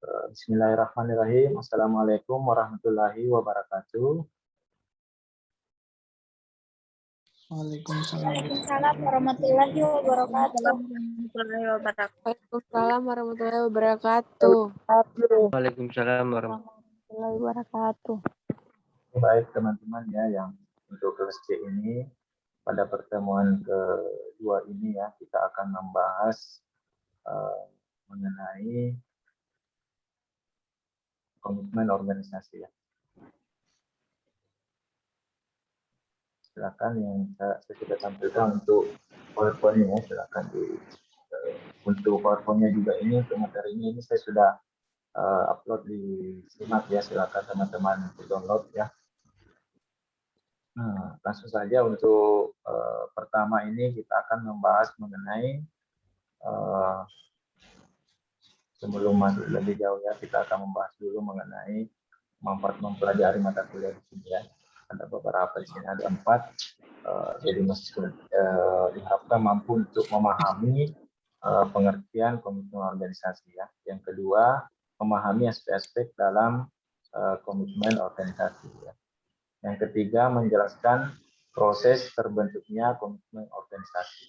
Bismillahirrahmanirrahim. Assalamualaikum warahmatullahi wabarakatuh. Waalaikumsalam warahmatullahi wabarakatuh. Waalaikumsalam warahmatullahi wabarakatuh. Waalaikumsalam Warahmatullahi wabarakatuh. Baik teman-teman ya, yang untuk kelas C ini pada pertemuan kedua ini ya, kita akan membahas mengenai komitmen organisasi ya. Silakan yang saya sudah tampilkan untuk PowerPoint-nya, silakan untuk PowerPoint-nya juga ini untuk materinya ini saya sudah upload di Simak ya, silakan teman-teman download ya. Nah, langsung saja untuk pertama ini kita akan membahas mengenai sebelum masuk lebih jauh ya, kita akan membahas dulu mengenai manfaat mempelajari mata kuliah di sini ya. Ada beberapa di sini, ada 4. Jadi diharapkan mampu untuk memahami pengertian komitmen organisasi ya. Yang kedua, memahami aspek-aspek dalam komitmen organisasi ya. Yang ketiga, menjelaskan proses terbentuknya komitmen organisasi.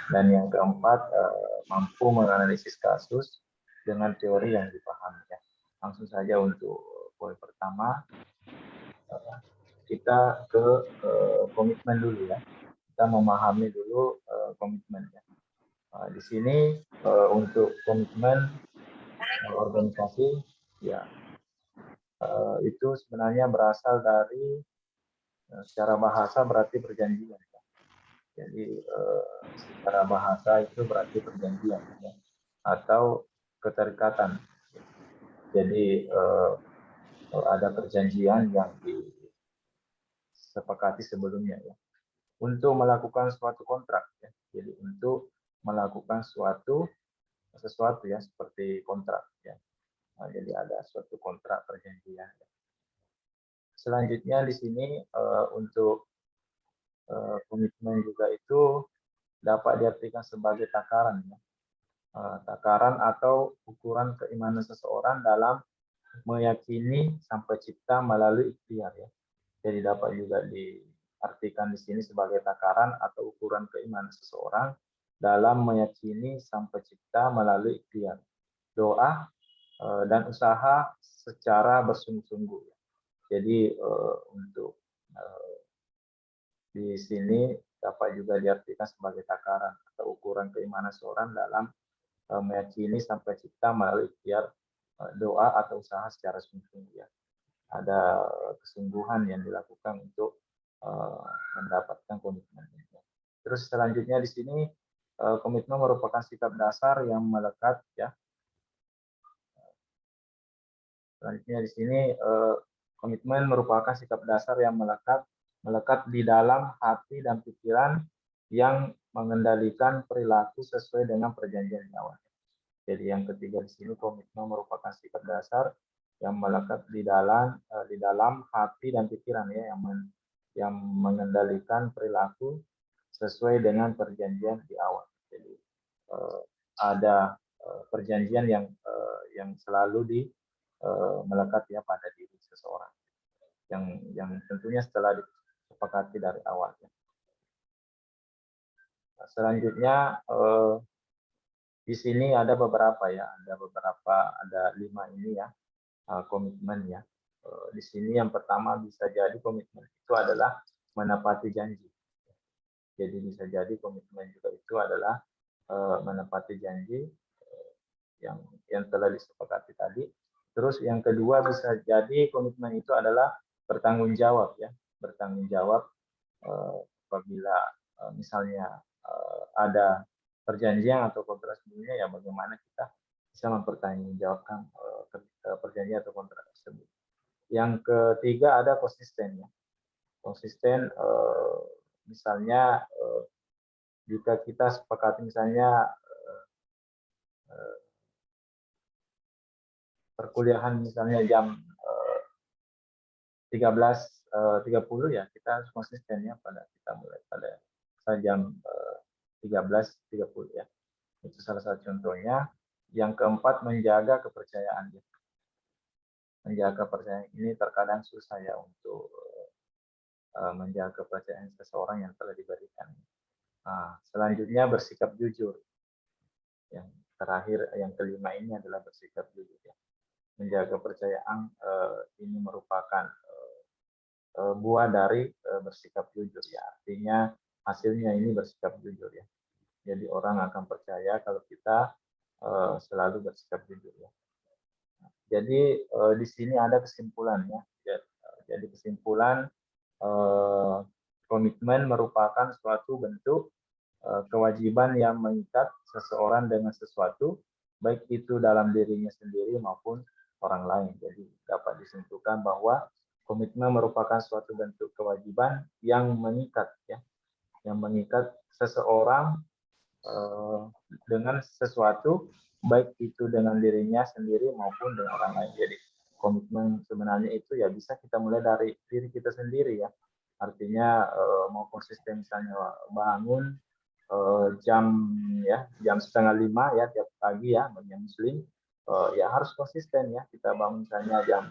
Dan yang keempat, mampu menganalisis kasus dengan teori yang dipahami ya. Langsung saja untuk poin pertama, kita ke komitmen dulu ya. Kita memahami dulu komitmen ya. Di sini untuk komitmen organisasi ya, itu sebenarnya berasal dari secara bahasa berarti perjanjian ya. Jadi secara bahasa itu berarti perjanjian ya, atau keterikatan. Jadi ada perjanjian yang disepakati sebelumnya ya, untuk melakukan suatu kontrak ya. Jadi untuk melakukan sesuatu ya, seperti kontrak ya. Jadi ada suatu kontrak perjanjian ya. Selanjutnya di sini untuk komitmen juga itu dapat diartikan sebagai takaran ya. Takaran atau ukuran keimanan seseorang dalam meyakini sang pencipta melalui ikhtiar ya. Jadi dapat juga diartikan di sini sebagai takaran atau ukuran keimanan seseorang dalam meyakini sang pencipta melalui ikhtiar, doa dan usaha secara bersungguh-sungguh. Jadi untuk di sini dapat juga diartikan sebagai takaran atau ukuran keimanan seseorang dalam meyakini sang pencipta melalui ikhtiar, doa atau usaha secara sungguh-sungguh ya. Ada kesungguhan yang dilakukan untuk mendapatkan komitmen. Terus selanjutnya di sini komitmen merupakan sikap dasar yang melekat ya. Selanjutnya di sini komitmen merupakan sikap dasar yang melekat di dalam hati dan pikiran yang mengendalikan perilaku sesuai dengan perjanjian di awal. Jadi yang ketiga di sini, komitmen merupakan sikap dasar yang melekat di dalam hati dan pikiran ya, yang mengendalikan perilaku sesuai dengan perjanjian di awal. Jadi ada perjanjian yang selalu melekat ya pada diri seseorang, yang tentunya setelah disepakati dari awal. Selanjutnya di sini ada beberapa ya, ada 5 ini ya komitmen ya. Di sini yang pertama bisa jadi komitmen itu adalah menepati janji. Jadi bisa jadi komitmen juga itu adalah menepati janji yang telah disepakati tadi. Terus yang kedua bisa jadi komitmen itu adalah bertanggung jawab ya, bertanggung jawab apabila misalnya ada perjanjian atau kontrak sebelumnya ya, bagaimana kita bisa mempertanggungjawabkan perjanjian atau kontrak tersebut. Yang ketiga ada konsisten ya. Konsisten misalnya jika kita sepakati misalnya perkuliahan misalnya jam 13.30 ya, kita harus konsisten ya pada kita mulai pada jam 13.30 ya. Itu salah satu contohnya. Yang keempat, menjaga kepercayaan. Menjaga kepercayaan ini terkadang susah ya untuk menjaga kepercayaan seseorang yang telah diberikan. Nah, selanjutnya bersikap jujur. Yang terakhir, yang kelima ini adalah bersikap jujur ya. Menjaga kepercayaan ini merupakan buah dari bersikap jujur ya. Artinya hasilnya ini bersikap jujur ya. Jadi orang akan percaya kalau kita selalu bersikap jujur ya. Jadi di sini ada kesimpulannya. Jadi kesimpulan komitmen merupakan suatu bentuk kewajiban yang mengikat seseorang dengan sesuatu, baik itu dalam dirinya sendiri maupun orang lain. Jadi dapat disimpulkan bahwa komitmen merupakan suatu bentuk kewajiban yang mengikat ya, yang mengikat seseorang dengan sesuatu, baik itu dengan dirinya sendiri maupun dengan orang lain. Jadi komitmen sebenarnya itu ya bisa kita mulai dari diri kita sendiri ya. Artinya mau konsisten misalnya bangun jam 4:30 ya tiap pagi ya bagi yang muslim, ya harus konsisten ya, kita bangun misalnya jam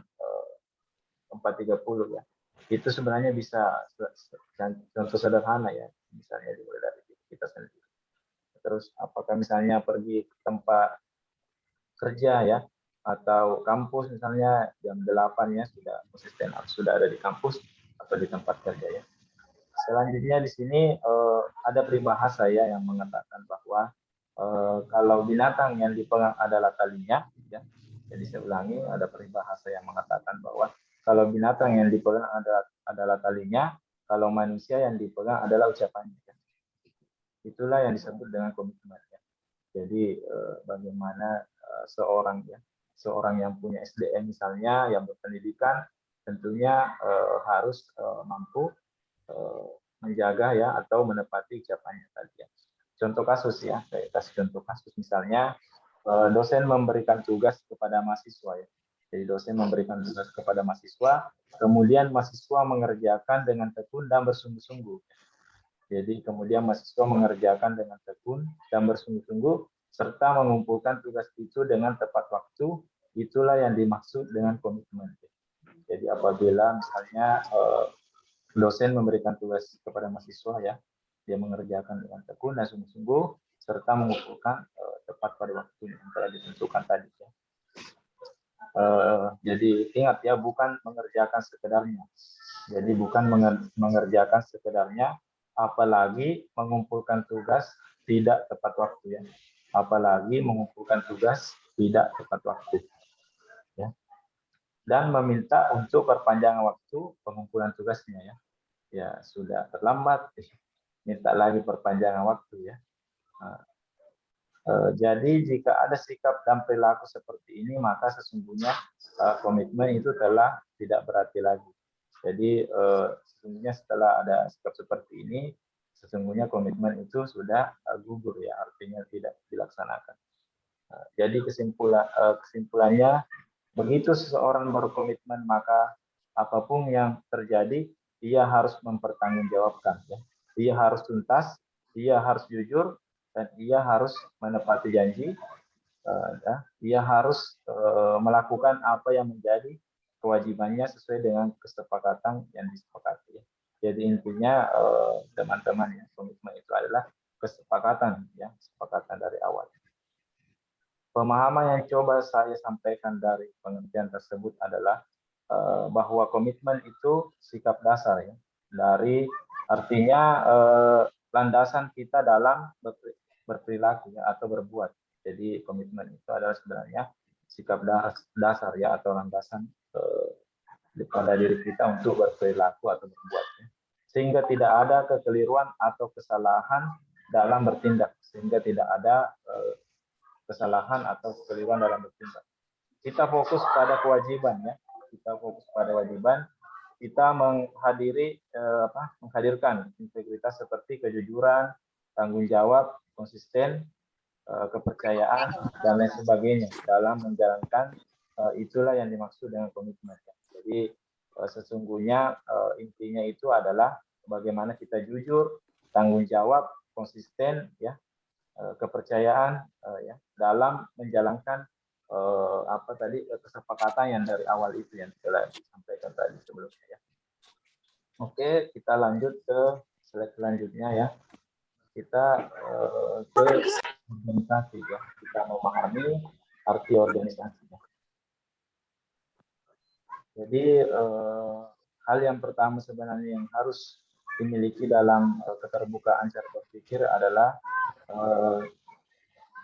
4:30 ya. Itu sebenarnya bisa contoh sederhana ya, misalnya dimulai dari kita sendiri. Terus apakah misalnya pergi ke tempat kerja ya, atau kampus misalnya jam 8 ya sudah konsisten, sudah ada di kampus atau di tempat kerja ya. Selanjutnya di sini ada peribahasa ya yang mengatakan bahwa kalau binatang yang dipegang adalah talinya, ya. Jadi saya ulangi, ada peribahasa yang mengatakan bahwa kalau binatang yang dipegang adalah talinya, kalau manusia yang dipegang adalah ucapannya. Ya. Itulah yang disebut dengan komitmen. Ya. Jadi bagaimana seorang yang punya SDM misalnya, yang berpendidikan, tentunya harus mampu menjaga ya atau menepati ucapannya tadi ya. Contoh kasus ya, saya kasih contoh kasus misalnya dosen memberikan tugas kepada mahasiswa ya. Jadi dosen memberikan tugas kepada mahasiswa, kemudian mahasiswa mengerjakan dengan tekun dan bersungguh-sungguh. Jadi kemudian mahasiswa mengerjakan dengan tekun dan bersungguh-sungguh serta mengumpulkan tugas itu dengan tepat waktu, itulah yang dimaksud dengan komitmen. Jadi apabila misalnya dosen memberikan tugas kepada mahasiswa ya, dia mengerjakan dengan tekun dan sungguh-sungguh serta mengumpulkan tepat pada waktu yang telah ditentukan tadi ya. Jadi ingat ya, bukan mengerjakan sekedarnya. Jadi bukan mengerjakan sekedarnya, apalagi mengumpulkan tugas tidak tepat waktu ya. Apalagi mengumpulkan tugas tidak tepat waktu. Ya. Dan meminta untuk perpanjangan waktu pengumpulan tugasnya ya. Ya sudah terlambat, minta lagi perpanjangan waktu ya. Jadi jika ada sikap dan perilaku seperti ini, maka sesungguhnya komitmen itu telah tidak berarti lagi. Jadi sesungguhnya setelah ada sikap seperti ini, sesungguhnya komitmen itu sudah gugur ya, artinya tidak dilaksanakan. Jadi kesimpulannya, begitu seseorang berkomitmen, maka apapun yang terjadi, ia harus mempertanggungjawabkan. Ya. Ia harus tuntas, ia harus jujur, dan ia harus menepati janji. Ia harus melakukan apa yang menjadi kewajibannya sesuai dengan kesepakatan yang disepakati. Jadi intinya teman-teman ya, komitmen itu adalah kesepakatan ya, kesepakatan dari awal. Pemahaman yang coba saya sampaikan dari pengertian tersebut adalah bahwa komitmen itu sikap dasar ya, dari artinya landasan kita dalam berperilaku ya, atau berbuat. Jadi komitmen itu adalah sebenarnya sikap dasar ya, atau landasan pada diri kita untuk berperilaku atau berbuat ya. Sehingga tidak ada kekeliruan atau kesalahan dalam bertindak, sehingga tidak ada kesalahan atau kekeliruan dalam bertindak. Kita fokus pada kewajiban ya, kita fokus pada kewajiban, kita menghadirkan integritas seperti kejujuran, tanggung jawab, konsisten, kepercayaan dan lain sebagainya dalam menjalankan, itulah yang dimaksud dengan komitmen. Jadi sesungguhnya intinya itu adalah bagaimana kita jujur, tanggung jawab, konsisten ya, kepercayaan ya dalam menjalankan kesepakatan yang dari awal itu yang telah disampaikan tadi sebelumnya ya. Oke, kita lanjut ke slide selanjutnya ya. Kita ke organisasi ya. Kita memahami arti organisasi. Ya. Jadi hal yang pertama sebenarnya yang harus dimiliki dalam keterbukaan cara berpikir adalah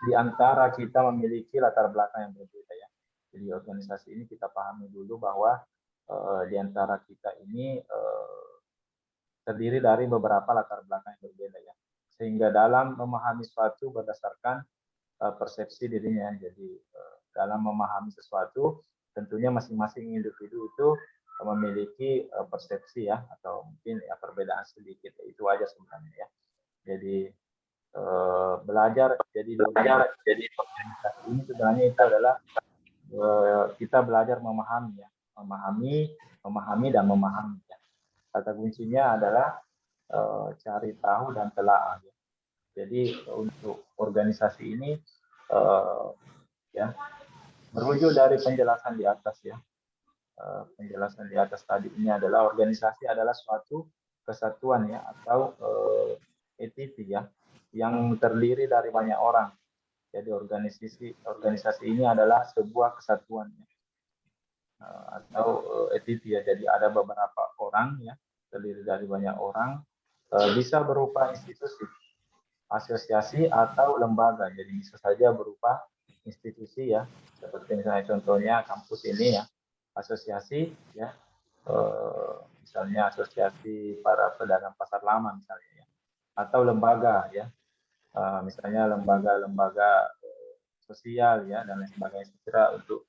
di antara kita memiliki latar belakang yang berbeda ya. Jadi organisasi ini kita pahami dulu bahwa di antara kita ini terdiri dari beberapa latar belakang yang berbeda ya. Sehingga dalam memahami sesuatu berdasarkan persepsi dirinya. Jadi dalam memahami sesuatu tentunya masing-masing individu itu memiliki persepsi ya atau mungkin ya perbedaan sedikit itu aja sebenarnya ya. Jadi belajar jadi ini sebenarnya itu adalah kita belajar memahami ya, memahami dan memahami ya. Kata kuncinya adalah cari tahu dan telaah ya. Jadi untuk organisasi ini ya merujuk dari penjelasan di atas ya. Penjelasan di atas tadi ini adalah organisasi adalah suatu kesatuan ya atau entity ya yang terdiri dari banyak orang. Jadi organisasi ini adalah sebuah kesatuan ya. Atau entity ya. Jadi ada beberapa orang ya terdiri dari banyak orang, bisa berupa institusi, asosiasi atau lembaga. Jadi bisa saja berupa institusi ya, seperti misalnya contohnya kampus ini ya, asosiasi ya, misalnya asosiasi para pedagang pasar lama misalnya ya, atau lembaga ya, misalnya lembaga-lembaga sosial ya dan lain sebagainya. Saya kira untuk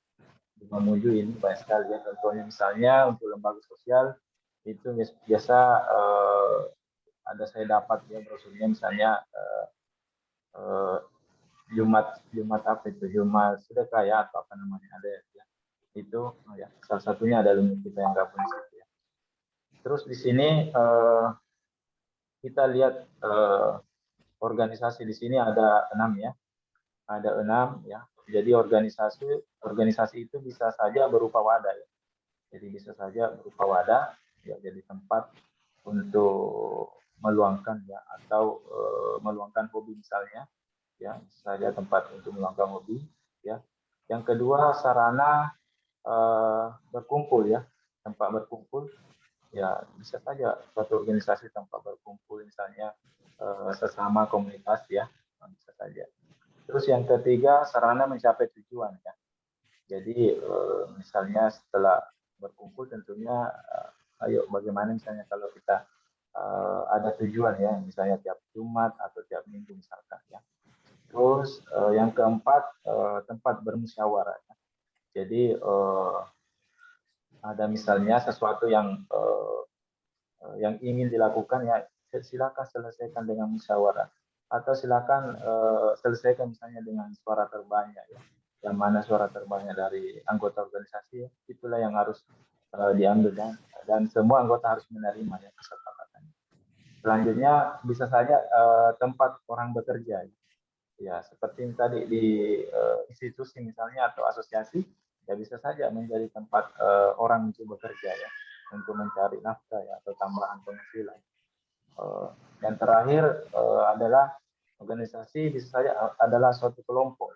menuju ini banyak sekali ya. Contohnya misalnya untuk lembaga sosial itu biasa ada saya dapat ya brosurnya misalnya Jumat apa itu, Jumat sedekah ya atau apa namanya ada ya. Itu ya salah satunya ada kita yang gabung di situ ya. Terus di sini kita lihat organisasi di sini ada 6 ya. Ada 6 ya. Jadi organisasi itu bisa saja berupa wadah ya. Jadi bisa saja berupa wadah ya, jadi tempat untuk meluangkan ya atau meluangkan hobi misalnya ya, bisa saja tempat untuk meluangkan hobi ya. Yang kedua sarana berkumpul ya, tempat berkumpul ya, bisa saja suatu organisasi tempat berkumpul misalnya sesama komunitas ya, bisa saja. Terus yang ketiga sarana mencapai tujuan ya. Jadi misalnya setelah berkumpul tentunya ayo bagaimana misalnya kalau kita ada tujuan ya, misalnya tiap Jumat atau tiap minggu misalkan ya. Terus yang keempat tempat bermusyawarah ya. Jadi ada misalnya sesuatu yang ingin dilakukan ya, silakan selesaikan dengan musyawarah atau silakan selesaikan misalnya dengan suara terbanyak ya. Yang mana suara terbanyak dari anggota organisasi ya, itulah yang harus diambil dan semua anggota harus menerima ya kesepakatan. Selanjutnya bisa saja tempat orang bekerja ya, seperti tadi di institusi misalnya atau asosiasi ya, bisa saja menjadi tempat orang untuk bekerja ya, untuk mencari nafkah ya atau tambahan penghasilan. Yang terakhir adalah organisasi bisa saja adalah suatu kelompok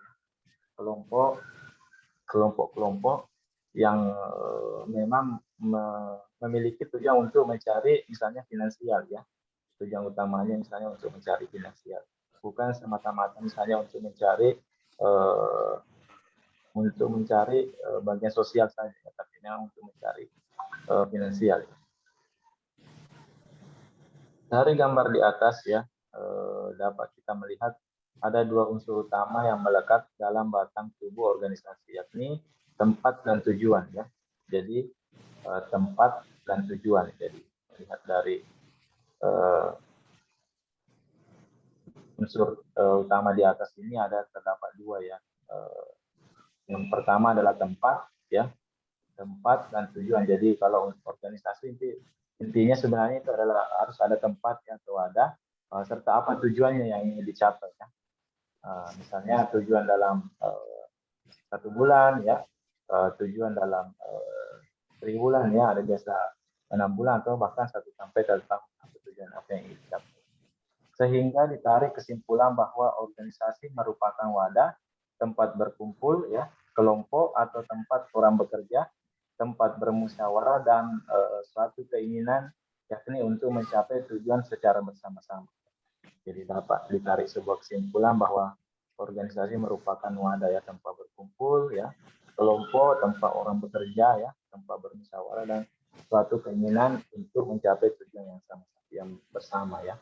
yang memang memiliki tujuan untuk mencari misalnya finansial ya, tujuan utamanya misalnya untuk mencari finansial, bukan semata-mata misalnya untuk mencari bagian sosial saja, tapi memang untuk mencari finansial. Dari gambar di atas ya, dapat kita melihat ada 2 unsur utama yang melekat dalam batang tubuh organisasi, yakni tempat dan tujuan ya. Jadi tempat dan tujuan. Jadi lihat dari unsur utama di atas ini terdapat 2 ya. Yang pertama adalah tempat ya, tempat dan tujuan. Jadi kalau organisasi intinya sebenarnya itu adalah harus ada tempat atau ada serta apa tujuannya yang ingin dicapai ya. Misalnya tujuan dalam 1 bulan ya, tujuan dalam 3 bulan ya, ada biasa 6 bulan atau bahkan 1 sampai 3 tahun tujuan apa yang ingin dicapai. Sehingga ditarik kesimpulan bahwa organisasi merupakan wadah, tempat berkumpul ya, kelompok atau tempat orang bekerja, tempat bermusyawarah dan suatu keinginan yakni untuk mencapai tujuan secara bersama-sama. Jadi dapat ditarik sebuah kesimpulan bahwa organisasi merupakan wadah ya, tempat berkumpul ya, kelompok, tempat orang bekerja ya, tempat bermusyawarah dan suatu keinginan untuk mencapai tujuan yang sama, yang bersama ya.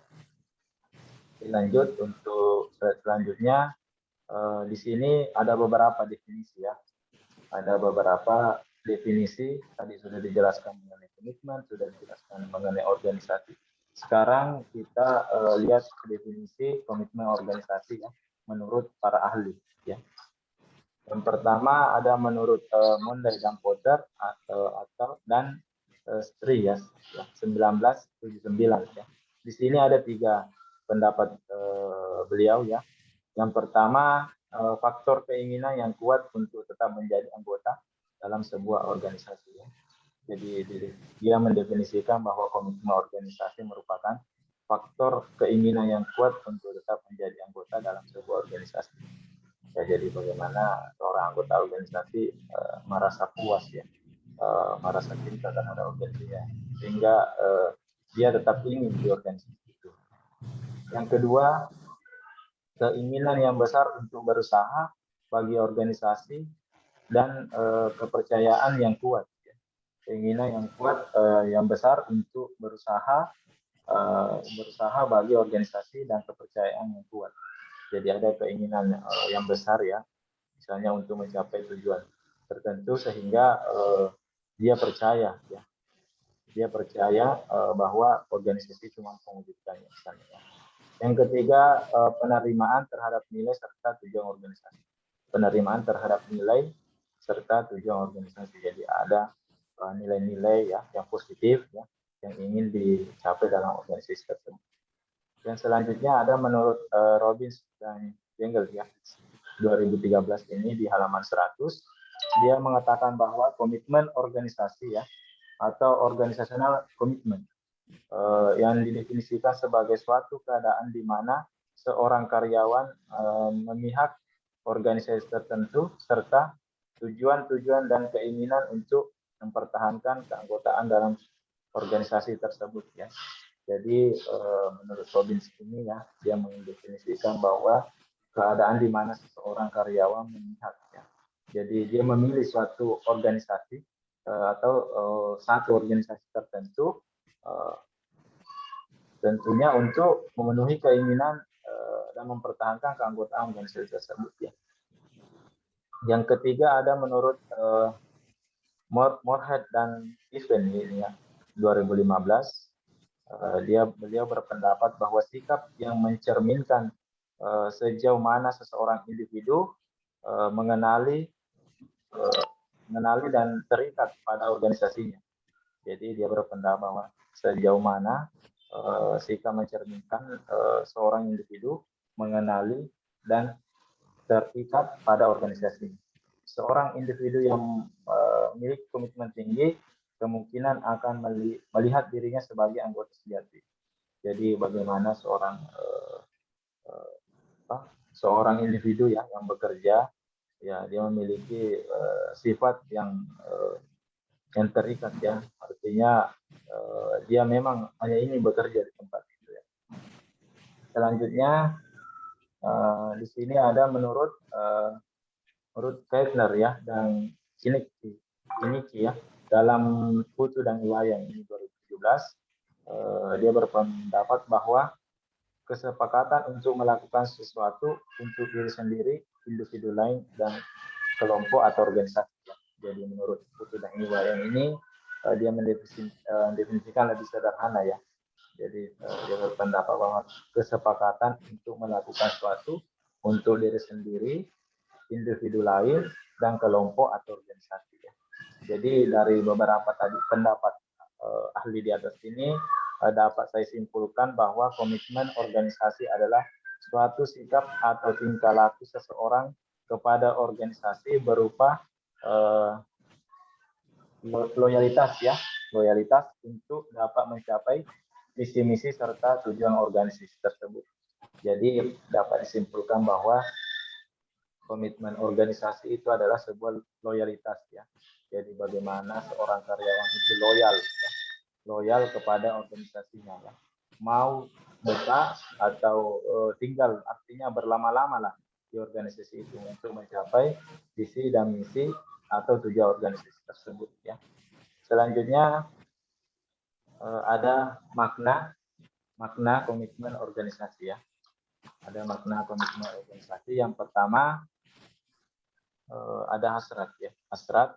Lanjut untuk selanjutnya, di sini ada beberapa definisi ya. Ada beberapa definisi, tadi sudah dijelaskan mengenai komitmen, sudah dijelaskan mengenai organisasi. Sekarang kita lihat definisi komitmen organisasi ya, menurut para ahli ya. Yang pertama ada menurut Monday dan Porter dan Stri ya, 1979 ya. Di sini ada 3 pendapat beliau ya. Yang pertama, faktor keinginan yang kuat untuk tetap menjadi anggota dalam sebuah organisasi ya. Jadi dia mendefinisikan bahwa komitmen organisasi merupakan faktor keinginan yang kuat untuk tetap menjadi anggota dalam sebuah organisasi. Ya, jadi bagaimana seorang anggota organisasi merasa puas ya, merasa cinta terhadap organisasinya, sehingga dia tetap ingin di organisasi itu. Yang kedua, keinginan yang besar untuk berusaha bagi organisasi dan kepercayaan yang kuat. Keinginan yang kuat, yang besar untuk berusaha bagi organisasi dan kepercayaan yang kuat. Jadi ada keinginan yang besar ya, misalnya untuk mencapai tujuan tertentu sehingga dia percaya ya, bahwa organisasi itu mampu mewujudkannya misalnya. Yang ketiga, penerimaan terhadap nilai serta tujuan organisasi. Penerimaan terhadap nilai serta tujuan organisasi. Jadi ada nilai-nilai ya yang positif ya, yang ingin dicapai dalam organisasi tersebut. Yang selanjutnya ada menurut Robbins dan Jengel ya, 2013 ini di halaman 100, dia mengatakan bahwa komitmen organisasi ya, atau organisational commitment yang didefinisikan sebagai suatu keadaan di mana seorang karyawan memihak organisasi tertentu serta tujuan-tujuan dan keinginan untuk mempertahankan keanggotaan dalam organisasi tersebut ya. Jadi menurut Robbins ini ya, dia mendefinisikan bahwa keadaan di mana seseorang karyawan memihak ya. Jadi dia memilih suatu organisasi atau satu organisasi tertentu tentunya untuk memenuhi keinginan dan mempertahankan keanggotaan organisasi tersebut ya. Yang ketiga ada menurut Moorhead dan Stephen ini ya, 2015, beliau berpendapat bahwa sikap yang mencerminkan sejauh mana seseorang individu mengenali dan terikat pada organisasinya. Jadi dia berpendapat bahwa sejauh mana sikap mencerminkan seorang individu mengenali dan terikat pada organisasi. Seorang individu yang memiliki komitmen tinggi kemungkinan akan melihat dirinya sebagai anggota sejati. Jadi bagaimana seorang individu ya yang bekerja ya, dia memiliki sifat yang terikat ya, artinya dia memang hanya ingin bekerja di tempat itu ya. Selanjutnya di sini ada menurut Keitner ya dan Kiniki ya, dalam Putu dan Iwayang ini 2017, dia berpendapat bahwa kesepakatan untuk melakukan sesuatu untuk diri sendiri, individu lain dan kelompok atau organisasi. Jadi menurut Putu dan Iwayang ini dia mendefinisikan lebih sederhana ya. Jadi dia berpendapat bahwa kesepakatan untuk melakukan sesuatu untuk diri sendiri, individu lain dan kelompok atau organisasi ya. Jadi dari beberapa tadi pendapat ahli di atas ini dapat saya simpulkan bahwa komitmen organisasi adalah suatu sikap atau tingkah laku seseorang kepada organisasi berupa loyalitas ya, loyalitas untuk dapat mencapai visi-misi serta tujuan organisasi tersebut. Jadi dapat disimpulkan bahwa komitmen organisasi itu adalah sebuah loyalitas ya. Jadi bagaimana seorang karyawan itu loyal ya, loyal kepada organisasinya ya. Mau betah atau tinggal, artinya berlama-lama lah di organisasi itu untuk mencapai visi dan misi atau tujuan organisasi tersebut ya. Selanjutnya ada makna komitmen organisasi ya. Ada makna komitmen organisasi. Yang pertama ada hasrat ya, hasrat.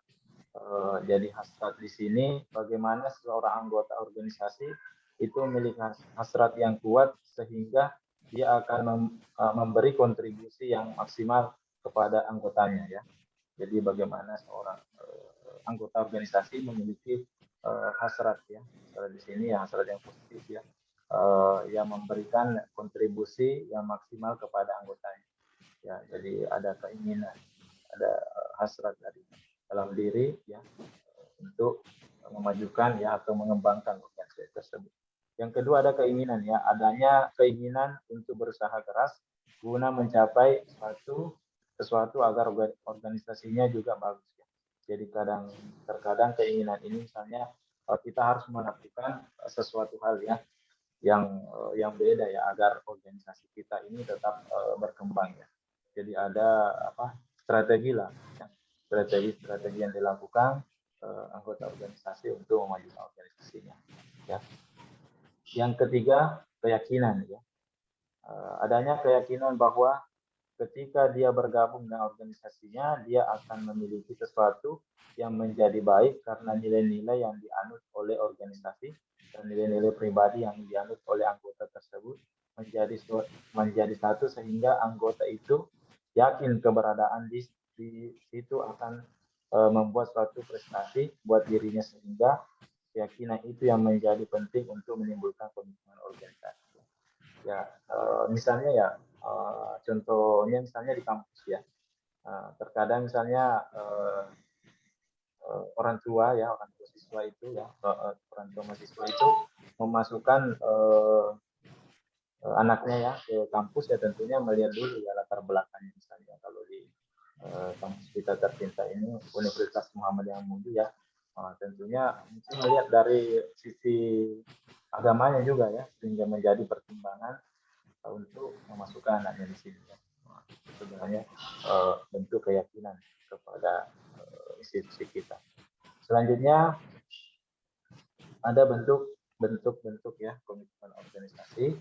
Jadi hasrat di sini bagaimana seorang anggota organisasi itu memiliki hasrat yang kuat sehingga dia akan memberi kontribusi yang maksimal kepada anggotanya ya. Jadi bagaimana seorang anggota organisasi memiliki hasrat ya. Hasrat di sini ya hasrat yang positif ya. Yang memberikan kontribusi yang maksimal kepada anggotanya. Ya, jadi ada keinginan, ada hasrat dari dalam diri ya untuk memajukan ya atau mengembangkan organisasi tersebut. Yang kedua ada keinginan ya, adanya keinginan untuk berusaha keras guna mencapai sesuatu agar organisasinya juga bagus ya. Jadi terkadang keinginan ini misalnya kita harus melakukan sesuatu hal ya yang beda ya agar organisasi kita ini tetap berkembang ya. Jadi ada strategi lah ya. Strategi yang dilakukan anggota organisasi untuk memajukan organisasinya ya. Yang ketiga keyakinan ya. Adanya keyakinan bahwa ketika dia bergabung dengan organisasinya dia akan memiliki sesuatu yang menjadi baik karena nilai-nilai yang dianut oleh organisasi dan nilai-nilai pribadi yang dianut oleh anggota tersebut menjadi satu sehingga anggota itu yakin keberadaan di situ akan membuat suatu prestasi buat dirinya sehingga keyakinan itu yang menjadi penting untuk menimbulkan komitmen organisasi. Ya, misalnya ya contohnya misalnya di kampus ya. Terkadang misalnya orang tua siswa itu ya, orang tua mahasiswa itu memasukkan anaknya ya ke kampus ya tentunya melihat dulu ya latar belakangnya misalnya kalau di kampus kita tercinta ini Universitas Muhammadiyah Mudu ya tentunya mungkin melihat dari sisi agamanya juga ya sehingga menjadi pertimbangan untuk memasukkan anaknya di sini ya. Sebenarnya bentuk keyakinan kepada institusi kita. Selanjutnya ada bentuk ya komitmen organisasi.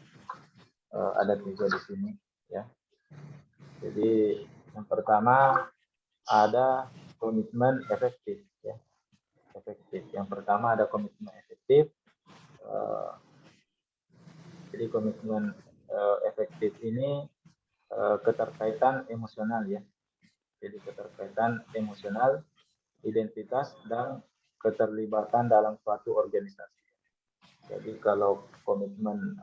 Ada 3 di sini ya. Jadi yang pertama ada komitmen efektif ya. Efektif. Yang pertama ada komitmen efektif. Jadi komitmen efektif ini keterkaitan emosional ya. Jadi keterkaitan emosional, identitas dan keterlibatan dalam suatu organisasi. Jadi kalau komitmen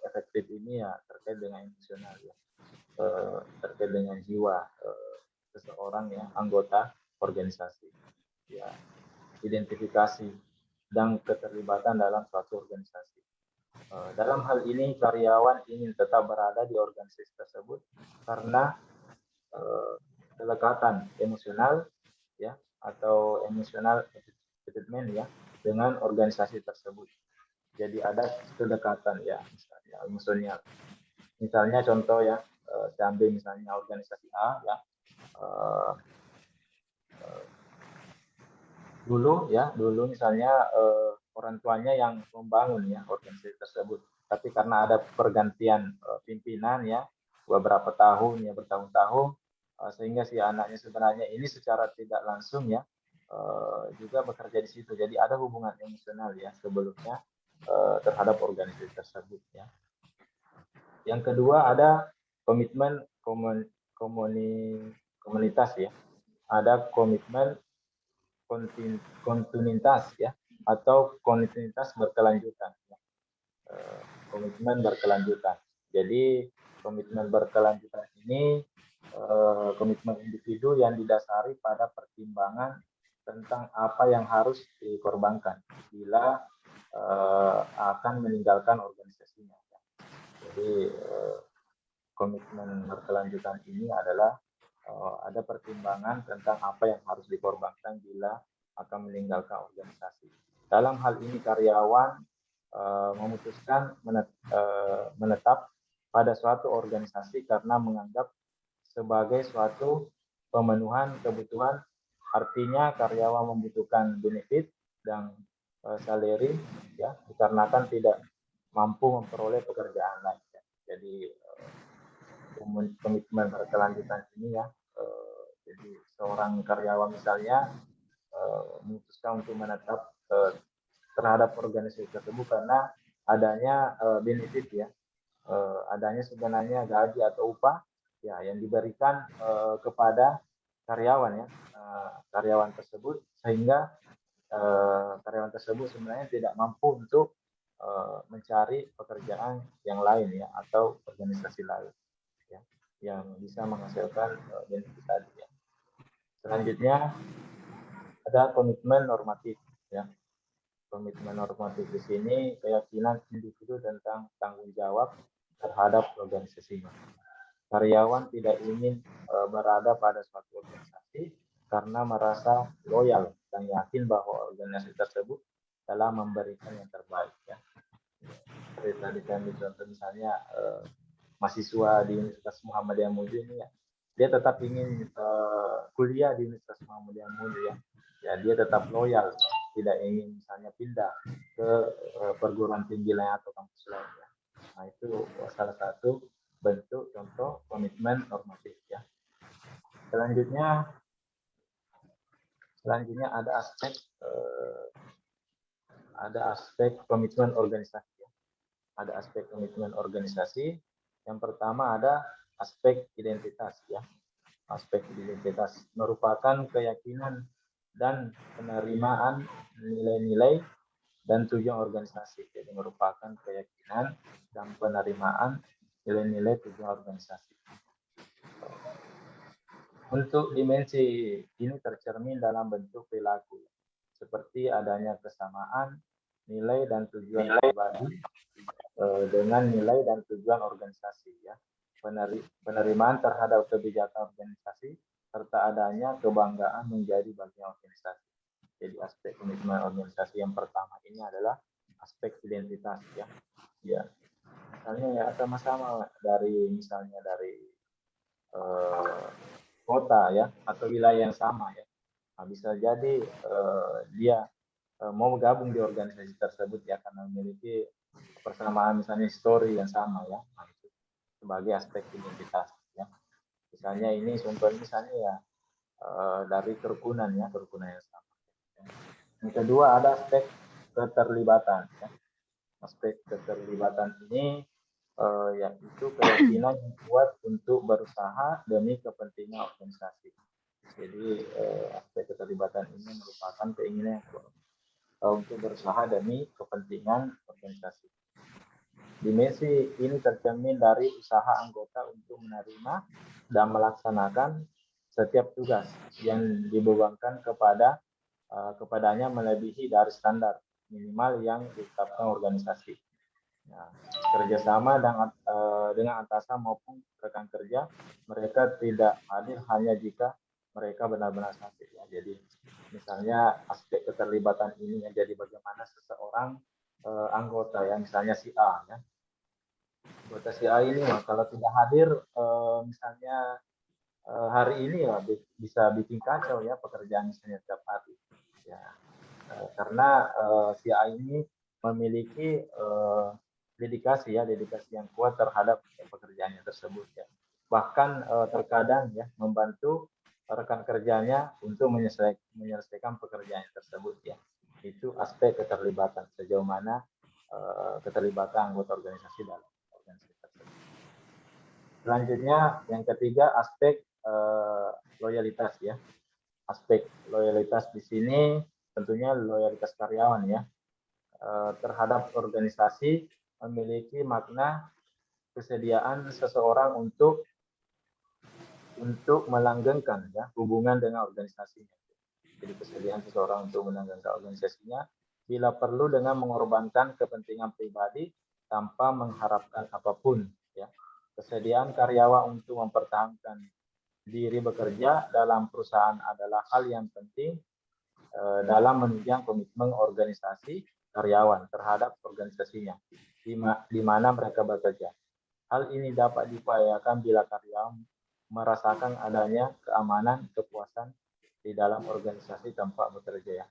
efektif ini ya terkait dengan emosional ya, terkait dengan jiwa seseorang ya anggota organisasi, ya identifikasi dan keterlibatan dalam suatu organisasi. Dalam hal ini karyawan ingin tetap berada di organisasi tersebut karena kedekatan emosional ya atau emosional attachment ya dengan organisasi tersebut. Jadi ada kedekatan ya misalnya emosional. Misalnya contoh ya saya ambil misalnya organisasi A ya dulu misalnya orang tuanya yang membangun ya organisasi tersebut. Tapi karena ada pergantian pimpinan ya beberapa tahun ya bertahun-tahun sehingga si anaknya sebenarnya ini secara tidak langsung ya juga bekerja di situ. Jadi ada hubungan emosional ya sebelumnya terhadap organisasi tersebut ya. Yang kedua ada komitmen komunitas ya. Ada komitmen kontinuitas ya atau kontinuitas berkelanjutan ya. Komitmen berkelanjutan. Jadi komitmen berkelanjutan ini komitmen individu yang didasari pada pertimbangan tentang apa yang harus dikorbankan bila akan meninggalkan organisasinya. Jadi komitmen berkelanjutan ini adalah ada pertimbangan tentang apa yang harus dikorbankan bila akan meninggalkan organisasi. Dalam hal ini karyawan memutuskan menetap pada suatu organisasi karena menganggap sebagai suatu pemenuhan kebutuhan, artinya karyawan membutuhkan benefit dan salary ya dikarenakan tidak mampu memperoleh pekerjaan lain. Ya. Jadi komitmen berkelanjutan ini ya, jadi seorang karyawan misalnya memutuskan untuk menetap terhadap organisasi tersebut karena adanya benefit ya, adanya sebenarnya gaji atau upah ya yang diberikan kepada karyawan ya, karyawan tersebut sehingga karyawan tersebut sebenarnya tidak mampu untuk mencari pekerjaan yang lain ya atau organisasi lain ya yang bisa menghasilkan benefit tadi ya. Selanjutnya ada komitmen normatif ya. Komitmen normatif di sini keyakinan individu tentang tanggung jawab terhadap organisasinya. Karyawan tidak ingin berada pada suatu organisasi karena merasa loyal dan yakin bahwa organisasi tersebut telah memberikan yang terbaik ya. Seperti tadi kami contoh misalnya mahasiswa di Universitas Muhammadiyah Muju ini ya, dia tetap ingin kuliah di Universitas Muhammadiyah Muju ya. Ya dia tetap loyal, tidak ingin misalnya pindah ke perguruan tinggi lain atau kampus lain ya. Nah itu salah satu bentuk contoh komitmen normatif ya. Selanjutnya ada aspek komitmen organisasi ya. Ada aspek komitmen organisasi. Yang pertama ada aspek identitas ya. Aspek identitas merupakan keyakinan dan penerimaan nilai-nilai dan tujuan organisasi. Jadi merupakan keyakinan dan penerimaan nilai-nilai tujuan organisasi. Untuk dimensi ini tercermin dalam bentuk perilaku, seperti adanya kesamaan nilai dan tujuan pribadi dengan nilai dan tujuan organisasi ya. Penerimaan terhadap kebijakan organisasi serta adanya kebanggaan menjadi bagian organisasi. Jadi aspek komitmen organisasi yang pertama ini adalah aspek identitas ya. Ya. Misalnya ya sama-sama dari kota ya atau wilayah yang sama ya. Nah, bisa jadi dia mau gabung di organisasi tersebut ya karena memiliki persamaan misalnya histori yang sama ya. Nah, itu sebagai aspek identitas ya. Misalnya ini contohnya misalnya ya dari kerukunan yang sama. Yang kedua ada aspek keterlibatan ya. Aspek keterlibatan ini yaitu keyakinan yang kuat untuk berusaha demi kepentingan organisasi. Jadi aspek keterlibatan ini merupakan keinginan yang kuat untuk berusaha demi kepentingan organisasi. Dimensi ini tercermin dari usaha anggota untuk menerima dan melaksanakan setiap tugas yang dibebankan kepadanya melebihi dari standar minimal yang ditetapkan organisasi. Nah, kerjasama dengan atasan maupun rekan kerja, mereka tidak hadir hanya jika mereka benar-benar sakit. Ya. Jadi, misalnya aspek keterlibatan ini menjadi bagaimana seseorang anggota, ya, misalnya si A, ya. Anggota si A ini, kalau tidak hadir, misalnya hari ini, ya, bisa bikin kacau ya pekerjaan misalnya setiap hari. Ya, karena si A ini memiliki dedikasi yang kuat terhadap pekerjaannya tersebut ya. Bahkan terkadang ya membantu rekan kerjanya untuk menyelesaikan pekerjaan tersebut ya. Itu aspek keterlibatan, sejauh mana keterlibatan anggota organisasi dalam organisasi tersebut. Selanjutnya yang ketiga aspek loyalitas ya. Aspek loyalitas di sini tentunya loyalitas karyawan ya terhadap organisasi memiliki makna kesediaan seseorang untuk melanggengkan ya hubungan dengan organisasinya. Jadi kesediaan seseorang untuk melanggengkan organisasinya bila perlu dengan mengorbankan kepentingan pribadi tanpa mengharapkan apapun ya. Kesediaan karyawan untuk mempertahankan diri bekerja dalam perusahaan adalah hal yang penting dalam menunjang komitmen organisasi karyawan terhadap organisasinya di mana mereka bekerja. Hal ini dapat diupayakan bila karyawan merasakan adanya keamanan, kepuasan di dalam organisasi tempat bekerja ya.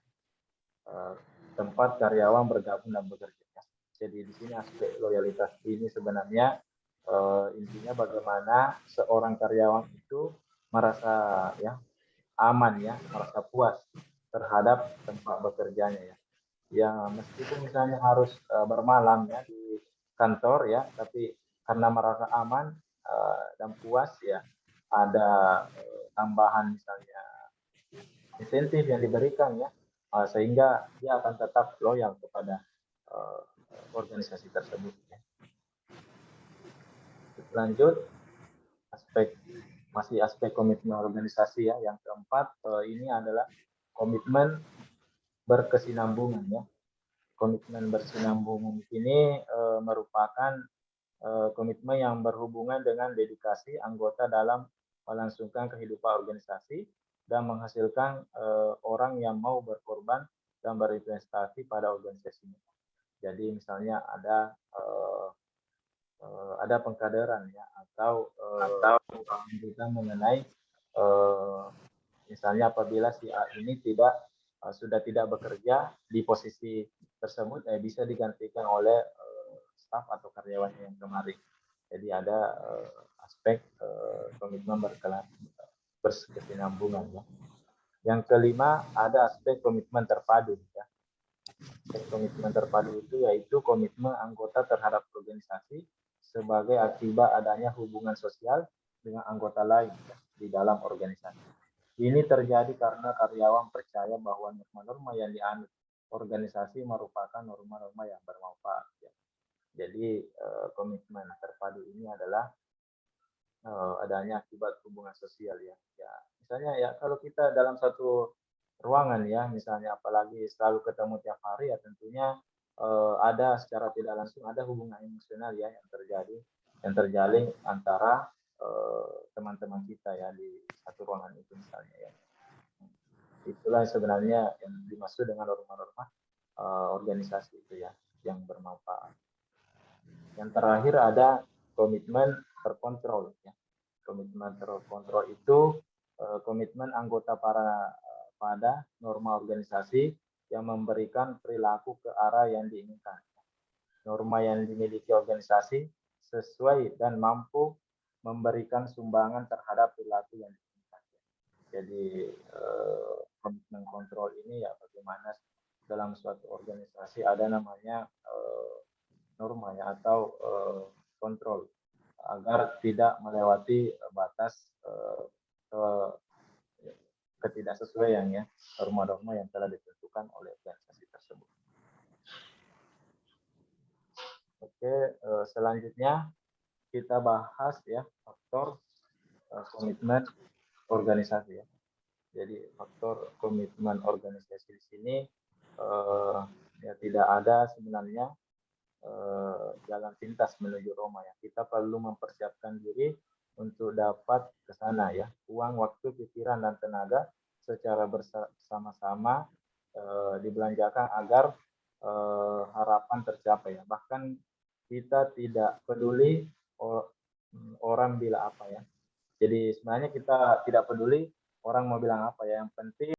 Tempat karyawan bergabung dan bekerja. Ya. Jadi di sini aspek loyalitas ini sebenarnya intinya bagaimana seorang karyawan itu merasa ya aman ya, merasa puas terhadap tempat bekerjanya ya. Ya meskipun misalnya harus bermalam ya di kantor ya, tapi karena merasa aman dan puas ya, ada tambahan misalnya insentif yang diberikan ya, sehingga dia akan tetap loyal kepada organisasi tersebut. Ya. Lanjut masih aspek komitmen organisasi ya. Yang keempat ini adalah komitmen berkesinambungan ya. Komitmen berkesinambungan ini merupakan komitmen yang berhubungan dengan dedikasi anggota dalam melangsungkan kehidupan organisasi dan menghasilkan orang yang mau berkorban dan berinvestasi pada organisasinya. Jadi misalnya ada pengkaderan ya atau kita mengenai misalnya apabila si A ini sudah tidak bekerja di posisi tersebut bisa digantikan oleh staf atau karyawan yang kemarin. Jadi ada aspek komitmen berkesinambungan ya. Yang kelima ada aspek komitmen terpadu ya. Komitmen terpadu itu yaitu komitmen anggota terhadap organisasi sebagai akibat adanya hubungan sosial dengan anggota lain ya, di dalam organisasi. Ini terjadi karena karyawan percaya bahwa norma-norma yang dianut organisasi merupakan norma-norma yang bermanfaat. Ya. Jadi komitmen terpadu ini adalah adanya akibat hubungan sosial ya. Ya. Misalnya ya kalau kita dalam satu ruangan ya, misalnya apalagi selalu ketemu tiap hari ya tentunya ada secara tidak langsung ada hubungan emosional ya yang terjalin antara teman-teman kita ya di satu ruangan itu misalnya ya. Itulah sebenarnya yang dimaksud dengan norma-norma organisasi itu ya yang bermanfaat. Yang terakhir ada komitmen terkontrol ya. Komitmen terkontrol itu komitmen anggota pada norma organisasi yang memberikan perilaku ke arah yang diinginkan. Norma yang dimiliki organisasi sesuai dan mampu memberikan sumbangan terhadap perilaku yang diinginkan. Jadi komitmen kontrol ini ya bagaimana dalam suatu organisasi ada namanya norma ya atau kontrol agar tidak melewati batas ketidaksesuaian ya norma-norma yang telah ditentukan oleh organisasi tersebut. Oke, selanjutnya kita bahas ya faktor komitmen organisasi ya. Jadi faktor komitmen organisasi di sini ya tidak ada sebenarnya jalan pintas menuju Roma ya. Kita perlu mempersiapkan diri untuk dapat ke sana ya. Uang, waktu, pikiran dan tenaga secara bersama-sama dibelanjakan agar harapan tercapai ya. Bahkan kita tidak peduli orang bilang apa ya. Jadi sebenarnya kita tidak peduli orang mau bilang apa ya. Yang penting